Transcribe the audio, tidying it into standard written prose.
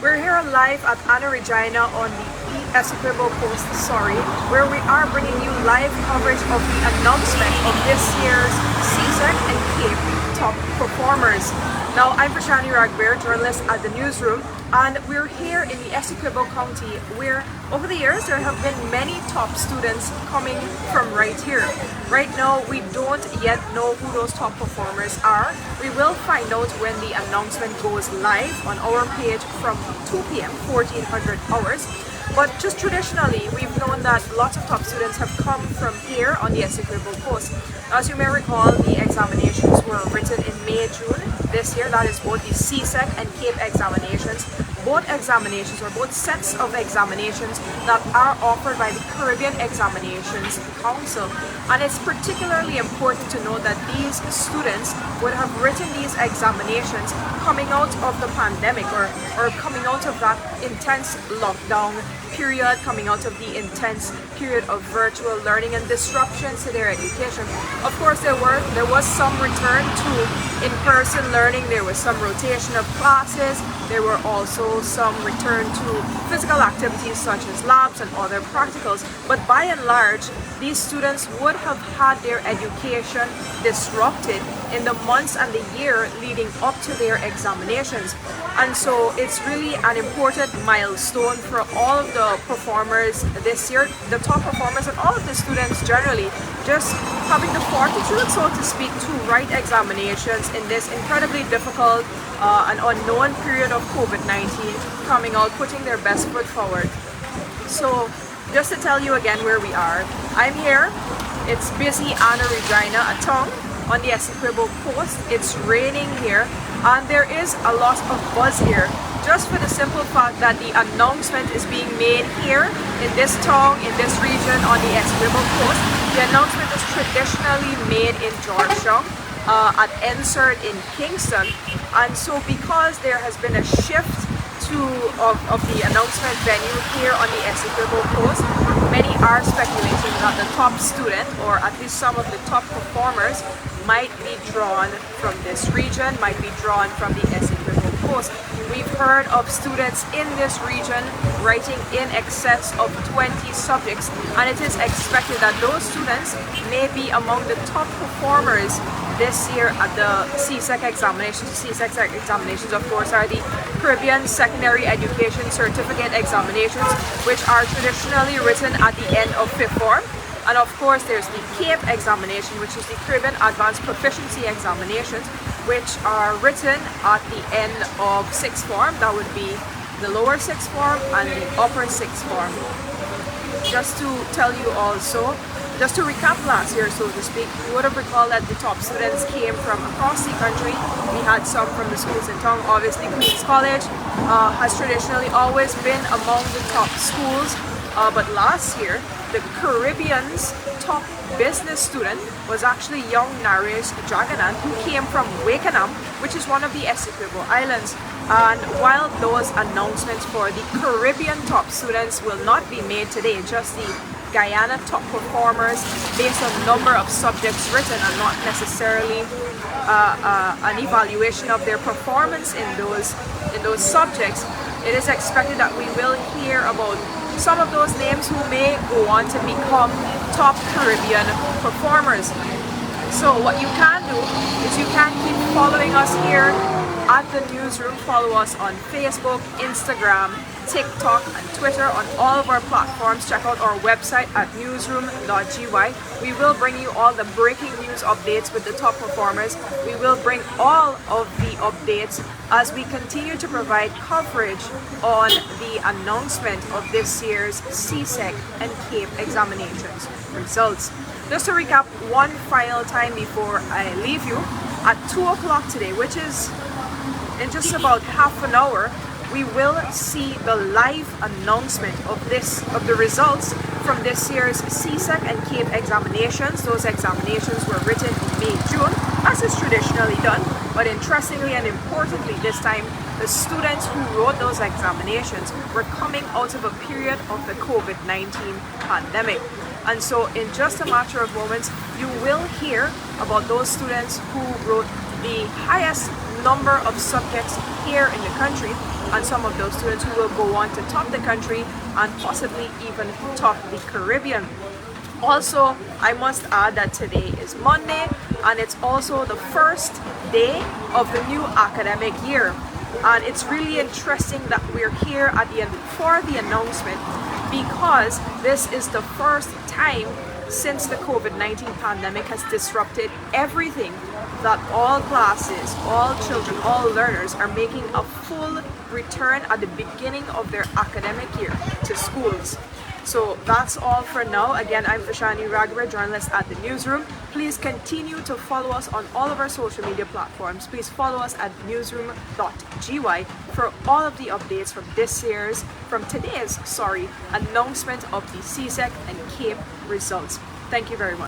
We're here live at Anna Regina on the Essequibo Coast, where we are bringing you live coverage of the announcement of this year's CSEC and Cape top performers. Now, I'm Prashani Ragbir, journalist at the newsroom, and we're here in the Essequibo County, where over the years there have been many top students coming from right here. Right now, we don't yet know who those top performers are. We will find out when the announcement goes live on our page from 2 p.m. 1400 hours. But just traditionally, we've known that lots of top students have come from here on the Essequibo Coast. As you may recall, the examinations were written in May, June this year. That is both the CSEC and Cape examinations. Both examinations, or both sets of examinations, that are offered by the Caribbean Examinations Council. And it's particularly important to note that these students would have written these examinations coming out of the pandemic, or coming out of that intense lockdown period, coming out of the intense period of virtual learning and disruptions to their education. Of course, there was some return to in-person learning. There was some rotation of classes. There were also some return to physical activities such as labs and other practicals. But by and large, these students would have had their education disrupted in the months and the year leading up to their examinations. And so it's really an important milestone for all of the performers this year, the top performers and all of the students generally, just having the fortitude, so to speak, to write examinations in this incredibly difficult and unknown period of COVID-19, coming out, putting their best foot forward. So just to tell you again where we are, I'm here. It's busy Anna Regina, a town on the Essequibo Coast. It's raining here, and there is a lot of buzz here, just for the simple fact that the announcement is being made here in this town, in this region on the Essequibo Coast. The announcement is traditionally made in Georgetown, at NSERT in Kingston, and so because there has been a shift of the announcement venue here on the Essequibo Coast, many are speculating that the top student, or at least some of the top performers, might be drawn from this region, might be drawn from the Essequibo Coast. We've heard of students in this region writing in excess of 20 subjects, and it is expected that those students may be among the top performers this year at the CSEC examinations. The CSEC examinations, of course, are the Caribbean Secondary Education Certificate examinations, which are traditionally written at the end of 5th form. And of course, there's the Cape examination, which is the Caribbean Advanced Proficiency examinations, which are written at the end of 6th form. That would be the lower 6th form and the upper 6th form. Just to tell you also, just to recap last year, so to speak, you would have recalled that the top students came from across the country. We had some from the schools in town. Obviously, Queen's College has traditionally always been among the top schools. But last year, the Caribbean's top business student was actually young Naresh Jaganan, who came from Wakenham, which is one of the Essequibo Islands. And while those announcements for the Caribbean top students will not be made today, just the Guyana top performers based on number of subjects written and not necessarily an evaluation of their performance in those subjects, it is expected that we will hear about some of those names who may go on to become top Caribbean performers. So what you can do is you can keep following us here at the newsroom. Follow us on Facebook, Instagram, TikTok, and Twitter, on all of our platforms. Check out our website at newsroom.gy. We will bring you all the breaking news updates with the top performers. We will bring all of the updates as we continue to provide coverage on the announcement of this year's CSEC and Cape examinations results. Just to recap one final time before I leave you, at 2 o'clock today, which is in just about half an hour, we will see the live announcement of the results from this year's CSEC and Cape examinations. Those examinations were written in May, June, as is traditionally done. But interestingly and importantly this time, the students who wrote those examinations were coming out of a period of the COVID-19 pandemic. And so in just a matter of moments, you will hear about those students who wrote the highest number of subjects here in the country, and some of those students who will go on to top the country and possibly even top the Caribbean. Also, I must add that today is Monday and it's also the first day of the new academic year. And it's really interesting that we're here at the end for the announcement, because this is the first time since the COVID-19 pandemic has disrupted everything that all classes, all children, all learners are making a full return at the beginning of their academic year to schools. So that's all for now. Again, I'm Vishani Raghavar, journalist at the Newsroom. Please continue to follow us on all of our social media platforms. Please follow us at newsroom.gy for all of the updates from today's announcement of the CSEC and Cape results. Thank you very much.